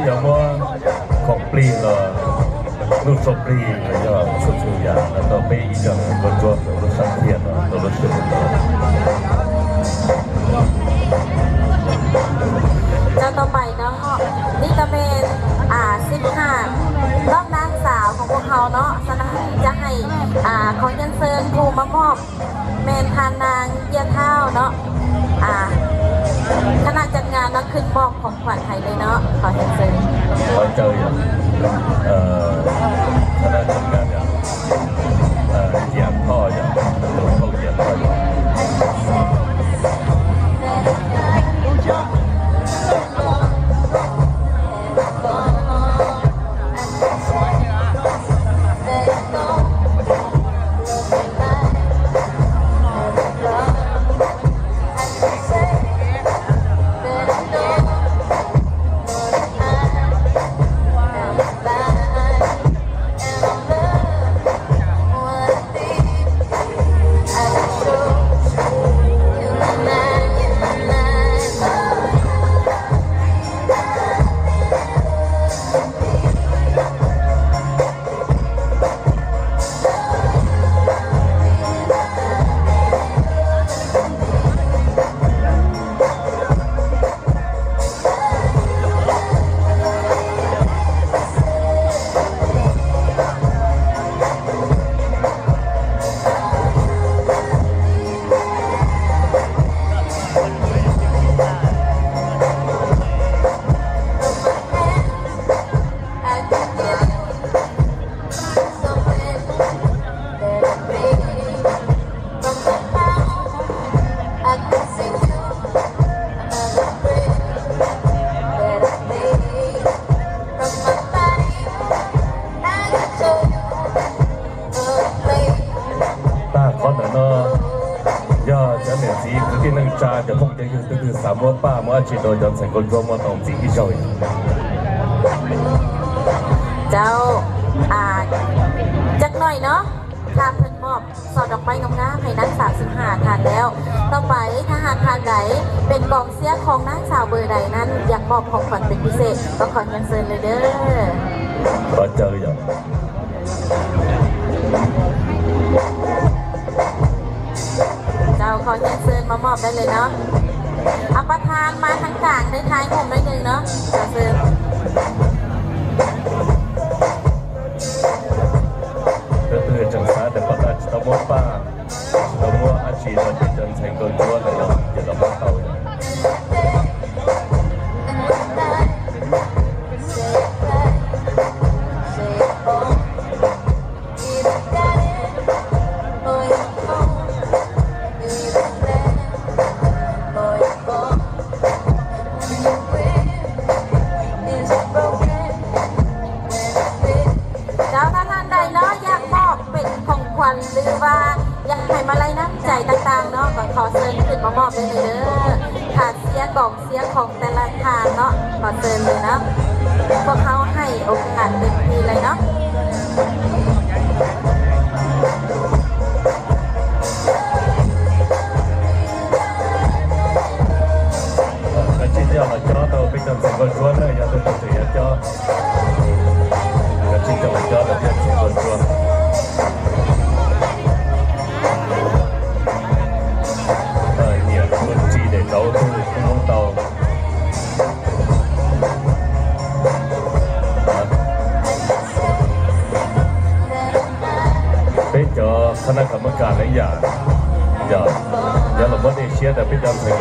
叫么ของปลี了，路说ปลี了要出去呀，那到北一个工作都上天了，都是的。 เจ้าต่อไปเนาะนี่ก็เป็น15น้องนางสาวของพวกเขาเนาะสนะจะให้เขายันเซินภูมามอบเมนทานนางเยี่ยเท่าเนาะขณะจัดงานเนาะขึ้นมอบของขวัญไทยเลยเนาะขอยันเซิน เขาเจออย่างคณะจัดงานอย่างเยี่ยมพ่ออย่างหลวงพ่อเยี่ยมพ่ออย่าง จะพงจะอยู่คือสามวันป้าเมื่อชีโดยจนสังคนรวมมาต้องจีที่ช่วยเจ้าจักหน่อยเนาะทางเพิ่นมอบสอดดอกไม้งามๆให้นักสาว15ทานแล้วต่อไปถ้าหากทานใดเป็นกองเสียของนักสาวเบอร์ใดนั้นอยากมอบของขวัญเป็นพิเศษก็ขอเงินเซินเลยเด้อก็เจออย่างเจ้าขอเงินเซินมามอบได้เลยเนาะเอาประธานมาทั้งกลางได้ท้ายผมได้หนึ่งเนาะเซินคือจังสาแต่ก็ได้ตะมป้าตะมอาชีพที่จังแทงโดนตัวเลยจะตะมเต่าหรือว่าอยากให้มาไล่น้ำใจต่างๆเนาะก็ขอเชิญขึ้นมามอบได้เลยเด้อขาดเสียกล่องเสียของแต่ละทางเนาะขอเชิญเลยเนาะพวกเขาให้โอกาสเต็มที่เลยเนาะที่เจ้ามาจ้อเราไปจำสิ่งคนชวนเลยอย่าตัวตัวอย่าจ้อที่เจ้ามาจ้อเราเป็นสิ่งคนชวนđầu tư con tàu bây giờ khả năng cảm ơn cả lấy giả giờ là vấn đề chia để bây giờ phải